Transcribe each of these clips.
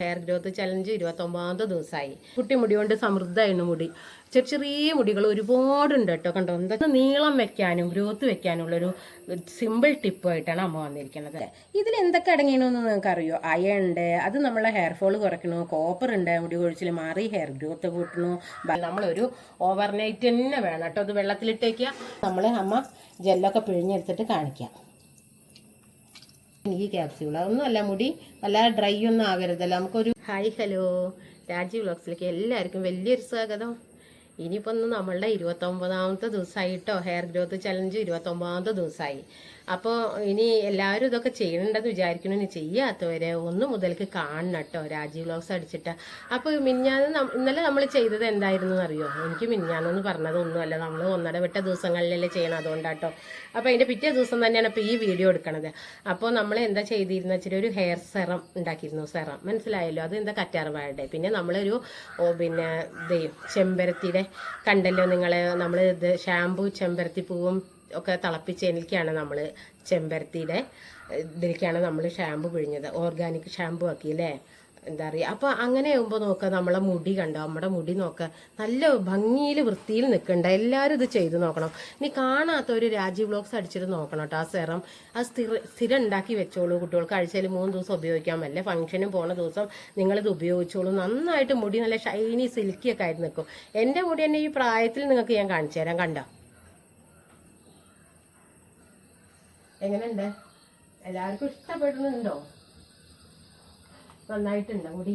Hair growth challenge 29ാമത്തെ ദിവസമായി. കുട്ടി മുടി കൊണ്ട് സമൃദ്ധമായിരുന്നു മുടി. ചെറിയ മുടികൾ ഒരുപാടുണ്ട് കേട്ടോ. കണ്ടോ, എന്താ നീളം വെക്കാനും ഗ്രോത്ത് വെക്കാനുള്ളൊരു സിമ്പിൾ ടിപ്പായിട്ടാണ് അമ്മ വന്നിരിക്കുന്നത്. ഇതിൽ എന്തൊക്കെ അടങ്ങിയണമെന്ന് നിങ്ങൾക്ക് അറിയോ? അയൺ ഉണ്ട്, അത് നമ്മളെ ഹെയർ ഫോൾ കുറയ്ക്കണു. കോപ്പർ ഉണ്ട്, മുടി കൊഴിച്ചിൽ മാറി ഹെയർ ഗ്രോത്ത് കൂട്ടണു. നമ്മളൊരു ഓവർനൈറ്റ് തന്നെ വേണം കേട്ടോ. അത് വെള്ളത്തിലിട്ടേക്കുക. നമ്മൾ അമ്മ ജെല്ലൊക്കെ പിഴിഞ്ഞെടുത്തിട്ട് കാണിക്കാം. ഈ ക്യാപ്സ്യൂൾ അതൊന്നുമല്ല, മുടി നല്ല ഡ്രൈ ഒന്നും ആകരുതല്ലോ. നമുക്കൊരു ഹായ് ഹലോ രാജീവ് വ്ലോഗ്സിലേക്ക് എല്ലാവർക്കും വലിയൊരു സ്വാഗതം. ഇനിയിപ്പോൾ ഒന്ന് നമ്മളുടെ 29ാമത്തെ ദിവസമായിട്ടോ. ഹെയർ ഗ്രോത്ത് ചലഞ്ച് 29ാമത്തെ ദിവസമായി. അപ്പോൾ ഇനി എല്ലാവരും ഇതൊക്കെ ചെയ്യണമെന്ന് വിചാരിക്കണം. ഇനി ചെയ്യാത്തവരെ 1 മുതൽക്ക് കാണണം കേട്ടോ, രാജീവ് വ്ലോഗ്സ് അടിച്ചിട്ട്. അപ്പോൾ ഇന്നലെ നമ്മൾ ചെയ്തത് എന്തായിരുന്നു അറിയോ? എനിക്ക് മിനിഞ്ഞാന്നെന്ന് പറഞ്ഞതൊന്നുമല്ല, നമ്മൾ ഒന്നടവിട്ട ദിവസങ്ങളിലല്ലേ ചെയ്യണം, അതുകൊണ്ടാട്ടോ. അപ്പോൾ അതിൻ്റെ പിറ്റേ ദിവസം തന്നെയാണ് ഇപ്പോൾ ഈ വീഡിയോ എടുക്കണത്. അപ്പോൾ നമ്മൾ എന്താ ചെയ്തിരുന്ന വെച്ചാൽ ഒരു ഹെയർ സെറം ഉണ്ടാക്കിയിരുന്നു. സെറം മനസ്സിലായല്ലോ, അത് എന്താ കറ്റാർവാഴയുടെ. പിന്നെ നമ്മളൊരു ചെമ്പരത്തിയുടെ കണ്ടല്ലോ നിങ്ങൾ, നമ്മൾ ഇത് ഷാമ്പു ചെമ്പരത്തി പൂവും ഒക്കെ തിളപ്പിച്ചതിലേക്കാണ് നമ്മൾ ചെമ്പരത്തിയുടെ ഇതിലേക്കാണ് നമ്മൾ ഷാമ്പു പിഴിഞ്ഞത്. ഓർഗാനിക് ഷാമ്പു ആക്കി അല്ലേ, എന്താ പറയുക. അപ്പോൾ അങ്ങനെ ആകുമ്പോൾ നോക്കുക, നമ്മളെ മുടി കണ്ടോ, നമ്മുടെ മുടി നോക്കുക നല്ല ഭംഗിയിൽ വൃത്തിയിൽ നിൽക്കണ്ട. എല്ലാവരും ഇത് ചെയ്ത് നോക്കണം. ഇനി കാണാത്ത ഒരു രാജീവ് വ്ലോഗ്സ് അടിച്ചിട്ട് നോക്കണം കേട്ടോ. ആ സെറം അത് സ്ഥിരം ഉണ്ടാക്കി വെച്ചോളൂ. കുട്ടികൾക്ക് ആഴ്ചയിൽ 3 ദിവസം ഉപയോഗിക്കാൻ പറ്റില്ല. ഫംഗ്ഷനും പോണ ദിവസം നിങ്ങളിത് ഉപയോഗിച്ചോളൂ. നന്നായിട്ട് മുടി നല്ല ഷൈനി സിൽക്കിയൊക്കെ ആയിട്ട് നിൽക്കും. എൻ്റെ മുടി തന്നെ ഈ പ്രായത്തിൽ നിങ്ങൾക്ക് ഞാൻ കാണിച്ചു തരാം. കണ്ടോ എങ്ങനെയുണ്ട്? എല്ലാവർക്കും ഇഷ്ടപ്പെടുന്നുണ്ടോ? നന്നായിട്ടുണ്ട് മുടി.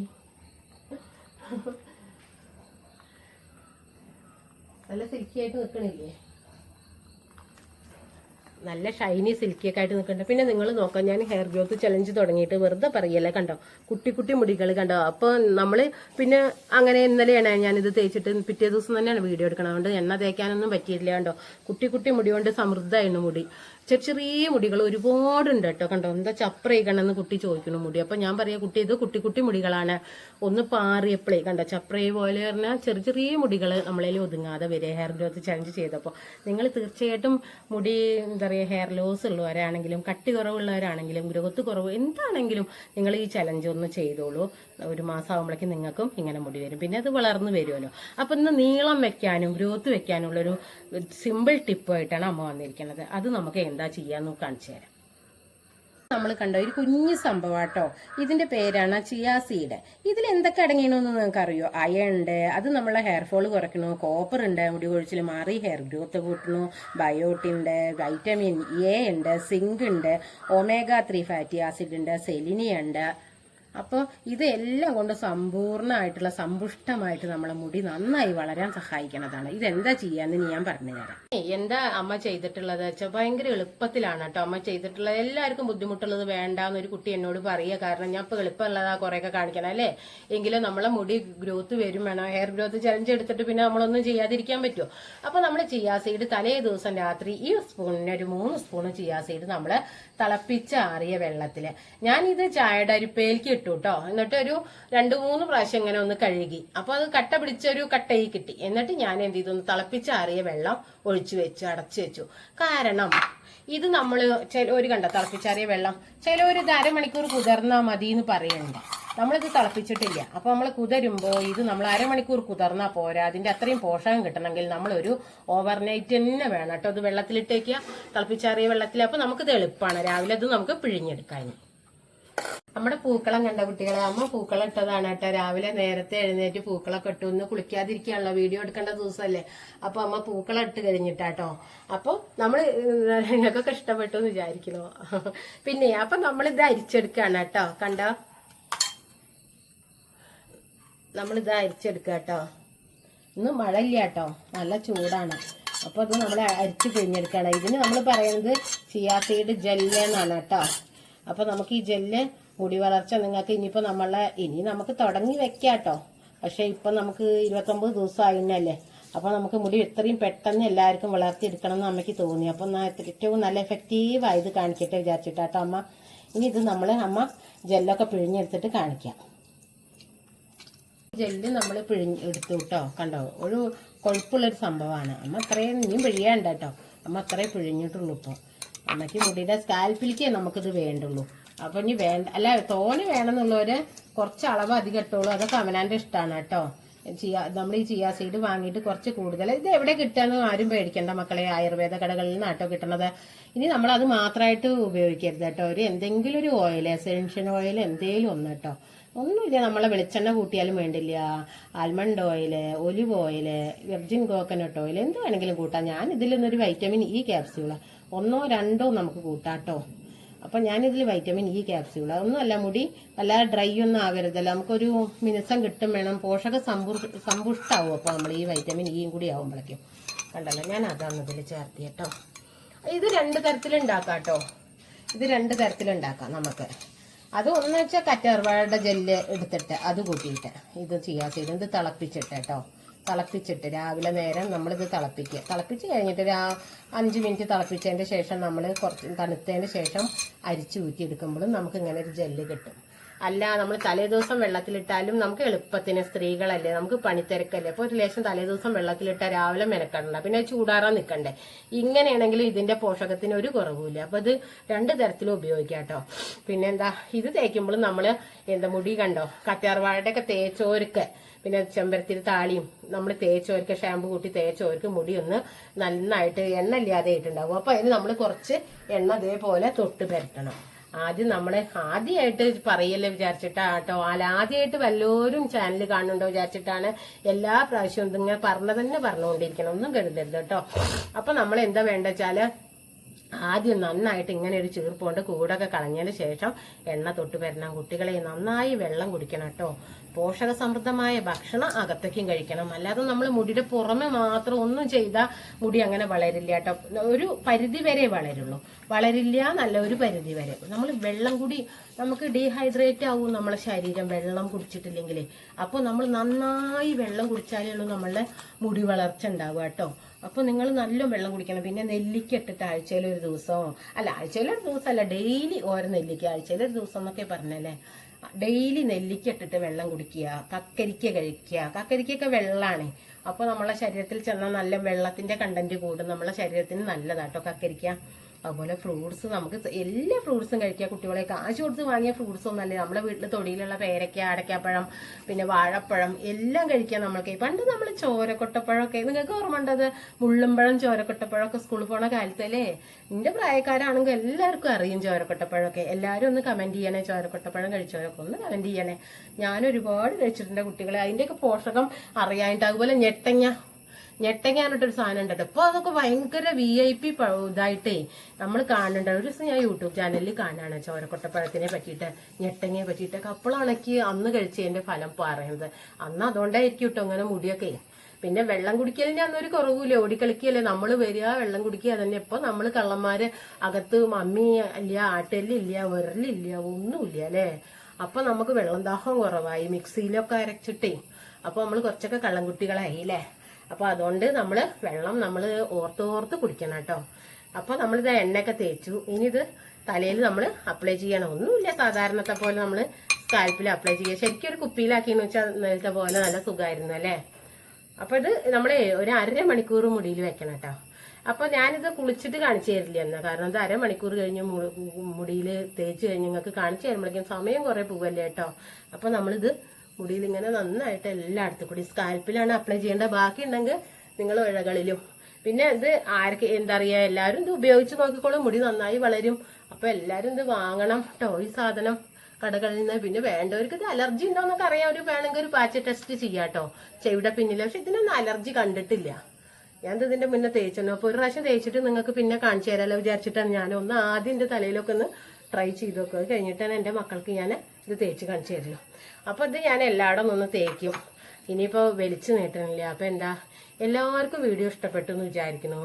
നല്ല സിൽക്കി ആയിട്ട് നിൽക്കണില്ലേ? നല്ല ഷൈനി സിൽക്കിയൊക്കെ ആയിട്ട് നിൽക്കണ്ട. പിന്നെ നിങ്ങൾ നോക്കാം, ഞാൻ ഹെയർ ഗ്രോത്ത് ചലഞ്ച് തുടങ്ങിയിട്ട് വെറുതെ പറയല്ലേ. കണ്ടോ കുട്ടി മുടികൾ കണ്ടോ. അപ്പോൾ നമ്മൾ പിന്നെ അങ്ങനെ ഇന്നലെയാണ് ഞാനിത് തേച്ചിട്ട് പിറ്റേ ദിവസം തന്നെയാണ് വീഡിയോ എടുക്കണം. അതുകൊണ്ട് എണ്ണ തേക്കാനൊന്നും പറ്റിയില്ല. കണ്ടോ കുട്ടി മുടി കൊണ്ട് സമൃദ്ധമായിരുന്നു മുടി. ചെറിയ മുടികൾ ഒരുപാടുണ്ട് കേട്ടോ. കണ്ടോ എന്താ ചപ്രയിക്കണമെന്ന് കുട്ടി ചോദിക്കണം മുടി. അപ്പം ഞാൻ പറയാം, കുട്ടി ഇത് കുട്ടി മുടികളാണ്. ഒന്ന് പാറിയപ്പോഴേ കണ്ടോ ചപ്രയെ പോലെ പറഞ്ഞാൽ ചെറിയ മുടികൾ നമ്മളതിൽ ഒതുങ്ങാതെ വരെ ഹെയർ ഗ്രോത്ത് ചലഞ്ച് ചെയ്തപ്പോൾ. നിങ്ങൾ തീർച്ചയായിട്ടും മുടി എന്താ പറയുക, ഹെയർ ലോസ് ഉള്ളവരാണെങ്കിലും കട്ടി കുറവുള്ളവരാണെങ്കിലും ഗ്രോത്ത് കുറവ് എന്താണെങ്കിലും നിങ്ങൾ ഈ ചലഞ്ച് ഒന്ന് ചെയ്തോളൂ. 1 മാസം ആകുമ്പോഴേക്കും നിങ്ങൾക്കും ഇങ്ങനെ മുടി വരും. പിന്നെ അത് വളർന്നു വരുമല്ലോ. അപ്പം ഇന്ന് നീളം വെക്കാനും ഗ്രോത്ത് വെക്കാനുള്ളൊരു സിമ്പിൾ ടിപ്പായിട്ടാണ് അമ്മ വന്നിരിക്കുന്നത്. അത് നമുക്ക് എന്താ ചെയ്യാന്ന് കാണിച്ചു തരാം. നമ്മൾ കണ്ടോ ഒരു കുഞ്ഞു സംഭവം കേട്ടോ. ഇതിന്റെ പേരാണ് ചിയാ സീഡ്. ഇതിൽ എന്തൊക്കെ അടങ്ങിയണമെന്ന് നിങ്ങൾക്ക് അറിയോ? അയൺ ഉണ്ട്, അത് നമ്മളെ ഹെയർ ഫോൾ കുറയ്ക്കണു. കോപ്പർ ഉണ്ട്, മുടി കൊഴിച്ചിൽ മാറി ഹെയർ ഗ്രോത്ത് കൂട്ടണു. ബയോട്ടിൻ ഉണ്ട്, വൈറ്റമിൻ എ ഉണ്ട്, സിങ്ക് ഉണ്ട്, ഒമേഗ 3 ഫാറ്റി ആസിഡ് ഉണ്ട്, സെലിനിയ ഉണ്ട്. അപ്പോൾ ഇതെല്ലാം കൊണ്ട് സമ്പൂർണ്ണമായിട്ടുള്ള സമ്പുഷ്ടമായിട്ട് നമ്മളെ മുടി നന്നായി വളരാൻ സഹായിക്കുന്നതാണ്. ഇതെന്താ ചെയ്യാന്ന് ഞാൻ പറഞ്ഞുതരാം. എന്താ അമ്മ ചെയ്തിട്ടുള്ളത് വെച്ചാൽ ഭയങ്കര എളുപ്പത്തിലാണ് കേട്ടോ അമ്മ ചെയ്തിട്ടുള്ളത്. എല്ലാവർക്കും ബുദ്ധിമുട്ടുള്ളത് വേണ്ടാന്ന് ഒരു കുട്ടി എന്നോട് പറയുക. കാരണം ഞാൻ ഇപ്പോൾ എളുപ്പമുള്ളതാ കുറേയൊക്കെ കാണിക്കണം അല്ലേ. എങ്കിലും നമ്മളെ മുടി ഗ്രോത്ത് വരും വേണം. ഹെയർ ഗ്രോത്ത് ചലഞ്ച് എടുത്തിട്ട് പിന്നെ നമ്മളൊന്നും ചെയ്യാതിരിക്കാൻ പറ്റുമോ? അപ്പോൾ നമ്മൾ ചിയാ സീഡ് തലേ ദിവസം രാത്രി ഈ സ്പൂണിന് ഒരു 3 സ്പൂണ് ചിയാ സീഡ് നമ്മൾ തിളപ്പിച്ചാറിയ വെള്ളത്തിൽ ഞാനിത് ചായയുടെ അരിപ്പയിലേക്ക് ഇട്ടു കേട്ടോ. എന്നിട്ട് ഒരു 2-3 പ്രാവശ്യം ഇങ്ങനെ ഒന്ന് കഴുകി. അപ്പൊ അത് കട്ട പിടിച്ചൊരു കട്ടയി കിട്ടി. എന്നിട്ട് ഞാൻ എന്ത് ചെയ്തു, തിളപ്പിച്ചാറിയ വെള്ളം ഒഴിച്ചു വെച്ചു, അടച്ചു വെച്ചു. കാരണം ഇത് നമ്മൾ ഒരു കണ്ട തിളപ്പിച്ചാറിയ വെള്ളം ചിലവർ ഇത് അരമണിക്കൂർ കുതിർന്നാ മതി എന്ന് പറയുന്നുണ്ട്. നമ്മളിത് തിളപ്പിച്ചിട്ടില്ല. അപ്പൊ നമ്മൾ കുതിരുമ്പോൾ ഇത് നമ്മൾ അരമണിക്കൂർ കുതിർന്നാ പോരാ. അതിന്റെ അത്രയും പോഷകം കിട്ടണമെങ്കിൽ നമ്മളൊരു ഓവർനൈറ്റ് തന്നെ വേണം കേട്ടോ. അത് വെള്ളത്തിലിട്ടേക്കുക, തിളപ്പിച്ചാറിയ വെള്ളത്തിൽ. അപ്പൊ നമുക്കിത് എളുപ്പമാണ്. രാവിലെ അത് നമുക്ക് പിഴിഞ്ഞെടുക്കാൻ. നമ്മുടെ പൂക്കളം കണ്ട കുട്ടികളെ, അമ്മ പൂക്കളം ഇട്ടതാണ് കേട്ടോ. രാവിലെ നേരത്തെ എഴുന്നേറ്റ് പൂക്കളൊക്കെ ഇട്ടു. ഒന്ന് കുളിക്കാതിരിക്കാനുള്ള വീഡിയോ എടുക്കേണ്ട ദിവസമല്ലേ. അപ്പൊ അമ്മ പൂക്കളം ഇട്ട് കഴിഞ്ഞിട്ടാട്ടോ. അപ്പൊ നമ്മള് നിങ്ങൾക്കൊക്കെ ഇഷ്ടപ്പെട്ടു എന്ന് വിചാരിക്കണോ. പിന്നെ അപ്പൊ നമ്മളിത് അരിച്ചെടുക്കാണ് കേട്ടോ. കണ്ടോ നമ്മളിത് അരിച്ചെടുക്കുക കേട്ടോ. ഇന്ന് മഴ ഇല്ല കേട്ടോ, നല്ല ചൂടാണ്. അപ്പൊ അത് നമ്മൾ അരിച്ച് പിഴിഞ്ഞെടുക്കണം. ഇതിന് നമ്മൾ പറയുന്നത് ചിയാ സീഡ് ജെല്ല് എന്നാണ് കേട്ടോ. അപ്പൊ നമുക്ക് ഈ ജെല്ല് മുടി വളർച്ച നിങ്ങൾക്ക് ഇനിയിപ്പോൾ ഇനി നമുക്ക് തുടങ്ങി വെക്കാട്ടോ. പക്ഷെ ഇപ്പൊ നമുക്ക് 29 ദിവസം ആയിന്നല്ലേ. അപ്പൊ നമുക്ക് മുടി ഇത്രയും പെട്ടെന്ന് എല്ലാവർക്കും വളർത്തിയെടുക്കണം എന്ന് അമ്മയ്ക്ക് തോന്നി. അപ്പൊ ഏറ്റവും നല്ല എഫക്റ്റീവായത് കാണിക്കട്ടെ വിചാരിച്ചിട്ടാട്ടോ അമ്മ. ഇനി ഇത് അമ്മ ജെല്ലൊക്കെ പിഴിഞ്ഞെടുത്തിട്ട് കാണിക്കാം. ജെല്ല് നമ്മൾ എടുത്തു കേട്ടോ. കണ്ടോ ഒരു കൊഴുപ്പുള്ളൊരു സംഭവമാണ്. അമ്മ അത്രയും ഇനിയും പിഴിയാണ്ട് കേട്ടോ. അമ്മ അത്രയും പിഴിഞ്ഞിട്ടുള്ളൂ. ഇപ്പോൾ അമ്മയ്ക്ക് മുടിയുടെ സ്കാൽപ്പിലേക്കേ നമുക്കിത് വേണ്ടുള്ളൂ. അപ്പൊ ഇനി വേണ്ട അല്ല തോനെ വേണമെന്നുള്ളവര് കുറച്ച് അളവ് അധികം ഇട്ടോളൂ, അതൊക്കെ അവനാൻ്റെ ഇഷ്ടമാണ് കേട്ടോ. നമ്മൾ ഈ ചിയാ സീഡ് വാങ്ങിയിട്ട് കുറച്ച് കൂടുതൽ, ഇത് എവിടെ കിട്ടാന്ന് ആരും പേടിക്കേണ്ട മക്കളെ, ആയുർവേദ കടകളിൽ നിന്നാട്ടോ കിട്ടണത്. ഇനി നമ്മൾ അത് മാത്രമായിട്ട് ഉപയോഗിക്കരുത് കേട്ടോ. ഒരു എന്തെങ്കിലും ഒരു ഓയിൽ, എസെൻഷ്യൽ ഓയിൽ എന്തെങ്കിലും ഒന്ന് കേട്ടോ. ഒന്നുമില്ല, നമ്മളെ വെളിച്ചെണ്ണ കൂട്ടിയാലും വേണ്ടില്ല, almond oil, olive oil, virgin coconut oil, എന്ത് വേണമെങ്കിലും കൂട്ടാം. ഞാൻ ഇതിൽ നിന്നൊരു വൈറ്റമിൻ ഇ ക്യാപ്സ്യൂള് 1 or 2 നമുക്ക് കൂട്ടാട്ടോ. അപ്പം ഞാനിതിൽ വൈറ്റമിൻ ഇ ക്യാപ്സ്യൂൾ, ഒന്നുമല്ല, മുടി വല്ലാതെ ഡ്രൈ ഒന്നും ആവരുതല്ലോ, നമുക്കൊരു മിനുസം കിട്ടും വേണം, പോഷക സമ്പുഷ്ടാവും. അപ്പോൾ നമ്മൾ ഈ വൈറ്റമിൻ ഇയും കൂടി ആവുമ്പോഴേക്കും കണ്ടല്ലോ, ഞാൻ അതാണ് ഇതിൽ ചേർത്തി കേട്ടോ. ഇത് 2 തരത്തിലുണ്ടാക്കാം കേട്ടോ. ഇത് 2 തരത്തിലുണ്ടാക്കാം നമുക്ക്. അത് ഒന്ന് വെച്ചാൽ കറ്റാർവാഴയുടെ ജെല്ല് എടുത്തിട്ട് അത് കൂട്ടിയിട്ട് ഇത് ചിയാ സീഡ് ഇത് തിളപ്പിച്ചിട്ട് കേട്ടോ. തിളപ്പിച്ചിട്ട് രാവിലെ നേരം നമ്മളിത് തിളപ്പിച്ച് കഴിഞ്ഞിട്ട് ഒരു 5 മിനിറ്റ് തിളപ്പിച്ചതിൻ്റെ ശേഷം നമ്മൾ കുറച്ച് തണുത്തതിന് ശേഷം അരിച്ച് ഊറ്റിയെടുക്കുമ്പോഴും നമുക്ക് ഇങ്ങനെ ഒരു ജെല്ല് കിട്ടും. അല്ല, നമ്മൾ തലേദിവസം വെള്ളത്തിലിട്ടാലും നമുക്ക് എളുപ്പത്തിന്, സ്ത്രീകളല്ലേ, നമുക്ക് പണിത്തിരക്കല്ലേ, അപ്പോൾ ഒരു ലേശം തലേദിവസം വെള്ളത്തിലിട്ടാൽ രാവിലെ മെനക്കണ്ട, പിന്നെ ചൂടാറാൻ നിൽക്കണ്ടേ. ഇങ്ങനെയാണെങ്കിൽ ഇതിന്റെ പോഷകത്തിന് ഒരു കുറവുമില്ല. അപ്പോൾ ഇത് 2 തരത്തിലും ഉപയോഗിക്കാം കേട്ടോ. പിന്നെ എന്താ, ഇത് തേക്കുമ്പോൾ നമ്മൾ മുടി കണ്ടോ, കറ്റാർവാഴയുടെ ഒക്കെ തേച്ചോർക്ക്, പിന്നെ ചെമ്പരത്തിരി താളിയും നമ്മൾ തേച്ചോർക്ക്, ഷാമ്പു കൂട്ടി തേച്ചോർക്ക് മുടി ഒന്ന് നന്നായിട്ട് എണ്ണ ഇല്ലാതെ ആയിട്ടുണ്ടാവും. അപ്പോൾ അതിന് നമ്മൾ കുറച്ച് എണ്ണ അതേപോലെ തൊട്ട് പുരട്ടണം. ആദ്യം നമ്മളെ ആദ്യമായിട്ട് പറയല്ലേ വിചാരിച്ചിട്ടാട്ടോ, ആദ്യമായിട്ട് വല്ലവരും ചാനൽ കാണുന്നുണ്ടോ വിചാരിച്ചിട്ടാണ് എല്ലാ പ്രാവശ്യവും ഇതിങ്ങനെ പറഞ്ഞുകൊണ്ടിരിക്കണം, ഒന്നും കരുതരുത് കേട്ടോ. അപ്പൊ നമ്മൾ എന്താ വേണ്ട വെച്ചാല് ആദ്യം നന്നായിട്ട് ഇങ്ങനെ ഒരു ചീർപ്പുകൊണ്ട് കൂടൊക്കെ കളഞ്ഞതിന് ശേഷം എണ്ണ തൊട്ട് വരണം. കുട്ടികളെ നന്നായി വെള്ളം കുടിക്കണം കേട്ടോ. പോഷക സമൃദ്ധമായ ഭക്ഷണം അകത്തേക്കും കഴിക്കണം. അല്ലാതെ നമ്മൾ മുടിയുടെ പുറമെ മാത്രം ഒന്നും ചെയ്താൽ മുടി അങ്ങനെ വളരില്ല കേട്ടോ. ഒരു പരിധി വരെ വളരില്ല എന്നല്ല, ഒരു പരിധി വരെ. നമ്മൾ വെള്ളം കൂടി, നമുക്ക് ഡീഹൈഡ്രേറ്റ് ആവും നമ്മളെ ശരീരം വെള്ളം കുടിച്ചിട്ടില്ലെങ്കിൽ. അപ്പോൾ നമ്മൾ നന്നായി വെള്ളം കുടിച്ചാലേ ഉള്ളൂ നമ്മളുടെ മുടി വളർച്ച ഉണ്ടാവുക കേട്ടോ. അപ്പോൾ നിങ്ങൾ നല്ല വെള്ളം കുടിക്കണം. പിന്നെ നെല്ലിക്ക ഇട്ടിട്ട് ആഴ്ചയിലൊരു ദിവസം, അല്ല ആഴ്ചയിലൊരു ദിവസം അല്ല, ഡെയിലി ഓരോ നെല്ലിക്ക, ആഴ്ചയിലൊരു ദിവസം എന്നൊക്കെ പറഞ്ഞല്ലേ, ഡെയിലി നെല്ലിക്ക ഇട്ടിട്ട് വെള്ളം കുടിക്കുക. കക്കരിക്ക കഴിക്കുക. കക്കരിക്കൊക്കെ വെള്ളമാണ്. അപ്പോൾ നമ്മളെ ശരീരത്തിൽ ചെന്നാൽ നല്ല വെള്ളത്തിന്റെ കണ്ടന്റ് കൂടും. നമ്മളെ ശരീരത്തിന് നല്ലതാട്ടോ കക്കരിക്ക. അതുപോലെ ഫ്രൂട്ട്സ്, നമുക്ക് എല്ലാ ഫ്രൂട്ട്സും കഴിക്കുക. കുട്ടികളെ കാശ് കൊടുത്ത് വാങ്ങിയ ഫ്രൂട്ട്സ് ഒന്നല്ലേ, നമ്മളെ വീട്ടിൽ തൊടിയിലുള്ള പേരയ്ക്ക, അടയ്ക്കാപ്പഴം, പിന്നെ വാഴപ്പഴം എല്ലാം കഴിക്കുക. നമ്മൾക്ക് പണ്ട് നമ്മൾ ചോരക്കൊട്ടപ്പഴമൊക്കെ, നിങ്ങൾക്ക് ഓർമ്മ ഉണ്ടത്, മുള്ളുംപഴം ചോരക്കൊട്ടപ്പഴമൊക്കെ സ്കൂളിൽ പോണ കാലത്തല്ലേ. എന്റെ പ്രായക്കാരാണെങ്കിൽ എല്ലാവർക്കും അറിയും ചോരക്കൊട്ടപ്പഴമൊക്കെ. എല്ലാവരും ഒന്ന് കമന്റ് ചെയ്യണേ, ചോരക്കൊട്ടപ്പഴം കഴിച്ചവരൊക്കെ ഒന്ന് കമന്റ് ചെയ്യണേ. ഞാൻ ഒരുപാട് കഴിച്ചിട്ടുണ്ട് കുട്ടികളെ, അതിന്റെയൊക്കെ പോഷകം അറിയാനായിട്ട്. അതുപോലെ ഞെട്ടങ്ങാനിട്ടൊരു സാധനം ഉണ്ടല്ലോ, ഇപ്പൊ അതൊക്കെ ഭയങ്കര VIP ഇതായിട്ടേ നമ്മൾ കാണുന്നുണ്ട്. ഒരു ദിവസം ഞാൻ യൂട്യൂബ് ചാനലിൽ കാണാണ് ചോരക്കൊട്ടപ്പഴത്തിനെ പറ്റിയിട്ട്, ഞെട്ടങ്ങയെ പറ്റിയിട്ടൊക്കെ. അപ്പോഴാണ് എനിക്ക് അന്ന് കഴിച്ചതിന്റെ ഫലം പറയുന്നത്. അന്ന് അതുകൊണ്ടായിരിക്കും കേട്ടോ അങ്ങനെ മുടിയൊക്കെ. പിന്നെ വെള്ളം കുടിക്കലിന് അന്നൊരു കുറവില്ല, ഓടിക്കളിക്കല്ലേ നമ്മൾ വരിക, വെള്ളം കുടിക്കുക തന്നെ. ഇപ്പൊ നമ്മൾ കള്ളന്മാര് അകത്ത് മമ്മി ഇല്ല, ആട്ടലില്ല, വിരലില്ല, ഒന്നുമില്ല അല്ലേ. അപ്പൊ നമുക്ക് വെള്ളം ദാഹം കുറവായി, മിക്സിയിലൊക്കെ അരച്ചിട്ടേ. അപ്പൊ നമ്മൾ കുറച്ചൊക്കെ കള്ളംകുട്ടികളായി അല്ലേ. അപ്പൊ അതുകൊണ്ട് വെള്ളം ഓർത്ത് കുടിക്കണം കേട്ടോ. അപ്പൊ നമ്മളിത് എണ്ണയൊക്കെ തേച്ചു. ഇനി ഇത് തലയിൽ നമ്മൾ അപ്ലൈ ചെയ്യണം. ഒന്നുമില്ല, സാധാരണത്തെ പോലെ നമ്മൾ സ്കാൽപ്പിൽ അപ്ലൈ ചെയ്യുക. ശരിക്കും ഒരു കുപ്പിയിലാക്കിയെന്ന് വെച്ചാൽ നേരത്തെ പോലെ നല്ല സുഖമായിരുന്നു അല്ലേ. അപ്പൊ ഇത് നമ്മളെ ഒരു 1/2 മണിക്കൂർ മുടിയിൽ വെക്കണം കേട്ടോ. അപ്പൊ ഞാനിത് കുളിച്ചിട്ട് കാണിച്ചു തരില്ല എന്നാ, കാരണം ഇത് 1/2 മണിക്കൂർ കഴിഞ്ഞ് മുടിയിൽ തേച്ച് കഴിഞ്ഞ് നിങ്ങൾക്ക് കാണിച്ചു തരുമ്പോഴേക്കും സമയം കുറെ പോവല്ലേ കേട്ടോ. അപ്പൊ നമ്മളിത് മുടിയിൽ ഇങ്ങനെ നന്നായിട്ട് എല്ലായിടത്തും കൂടി, സ്കാൽപ്പിലാണ് അപ്ലൈ ചെയ്യേണ്ടത്. ബാക്കി ഉണ്ടെങ്കിൽ നിങ്ങൾ ഇഴകളിലും. പിന്നെ ഇത് ആർക്ക് എന്താ അറിയാ, എല്ലാവരും ഇത് ഉപയോഗിച്ച് നോക്കിക്കോളും, മുടി നന്നായി വളരും. അപ്പൊ എല്ലാരും ഇത് വാങ്ങണം കേട്ടോ, ഈ സാധനം കടകളിൽ നിന്ന്. പിന്നെ വേണ്ടവർക്ക് ഇത് അലർജി ഉണ്ടോന്നൊക്കെ അറിയാം, ഒരു വേണമെങ്കിൽ ഒരു പാച്ച് ടെസ്റ്റ് ചെയ്യാട്ടോ ചെവിടെ പിന്നിൽ. പക്ഷെ ഇതിനൊന്നും അലർജി കണ്ടിട്ടില്ല. ഞാൻ ഇതിന്റെ മുന്നേ തേച്ചു. അപ്പൊ ഒരു പ്രാവശ്യം തേച്ചിട്ട് നിങ്ങൾക്ക് പിന്നെ കാണിച്ചു തരാമല്ലോ വിചാരിച്ചിട്ടാണ് ഞാൻ ഒന്ന് ആദ്യം എന്റെ തലയിലൊക്കെ ഒന്ന് ട്രൈ ചെയ്ത് നോക്കുക. അത് കഴിഞ്ഞിട്ടാണ് എന്റെ മക്കൾക്ക് ഞാൻ ഇത് തേച്ച് കാണിച്ചു തരുള്ളൂ. അപ്പൊ ഇത് ഞാൻ എല്ലായിടം ഒന്ന് തേക്കും. ഇനിയിപ്പോ വലിച്ചു നീട്ടണില്ല. അപ്പൊ എന്താ, എല്ലാവർക്കും വീഡിയോ ഇഷ്ടപ്പെട്ടു എന്ന് വിചാരിക്കുന്നു.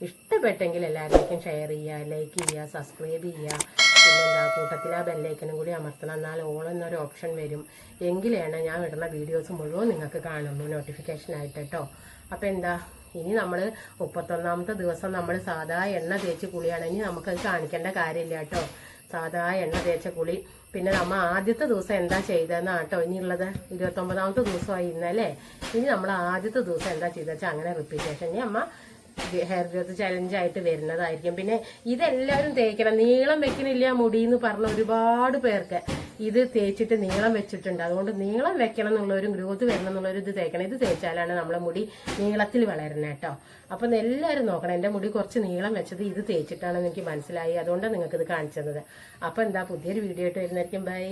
ഇഷ്ടപ്പെട്ടെങ്കിൽ എല്ലാവരുടെയും ഷെയർ ചെയ്യുക, ലൈക്ക് ചെയ്യുക, സബ്സ്ക്രൈബ് ചെയ്യുക. പിന്നെന്താ, കൂട്ടത്തിൽ ആ ബെല്ലൈക്കനും കൂടി അമർത്തണം. എന്നാൽ ഓൾ എന്നൊരു ഓപ്ഷൻ വരും. എങ്കിലാണ് ഞാൻ ഇടുന്ന വീഡിയോസ് മുഴുവൻ നിങ്ങൾക്ക് കാണുള്ളൂ നോട്ടിഫിക്കേഷൻ ആയിട്ട് കേട്ടോ. അപ്പൊ എന്താ, ഇനി നമ്മൾ 31ാമത്തെ ദിവസം നമ്മൾ സാധാ എണ്ണ തേച്ച് കുളിയാണ്. ഇനി നമുക്കത് കാണിക്കേണ്ട കാര്യമില്ല കേട്ടോ, സാധാ എണ്ണ തേച്ച കുളി. പിന്നെ നമ്മൾ ആദ്യത്തെ ദിവസം എന്താ ചെയ്തതെന്നാണ് കേട്ടോ ഇനിയുള്ളത്. 29ാമത്തെ ദിവസമായി ഇന്നല്ലേ. ഇനി നമ്മൾ ആദ്യത്തെ ദിവസം എന്താ ചെയ്തെന്ന് വെച്ചാൽ അങ്ങനെ റിപ്പീറ്റേഷൻ. ഇനി അമ്മ ഹെയർ ഗ്രോത്ത് ചലഞ്ച് ആയിട്ട് വരുന്നതായിരിക്കും. പിന്നെ ഇതെല്ലാവരും തേക്കണം. നീളം വെക്കണില്ല മുടി എന്ന് പറഞ്ഞ ഒരുപാട് പേർക്ക് ഇത് തേച്ചിട്ട് നീളം വെച്ചിട്ടുണ്ട്. അതുകൊണ്ട് നീളം വെക്കണം എന്നുള്ളൊരു ഗ്രോത്ത് വരണം എന്നുള്ളൊരു ഇത് തേക്കണം. ഇത് തേച്ചാലാണ് നമ്മളെ മുടി നീളത്തിൽ വളരുന്നത് കേട്ടോ. അപ്പം എല്ലാവരും നോക്കണം. എൻ്റെ മുടി കുറച്ച് നീളം വെച്ചത് ഇത് തേച്ചിട്ടാണെന്ന് എനിക്ക് മനസ്സിലായി. അതുകൊണ്ടാണ് നിങ്ങൾക്ക് ഇത് കാണിച്ചത്. അപ്പം എന്താ പുതിയൊരു വീഡിയോ ആയിട്ട് വരുന്നതായിരിക്കും. ബൈ.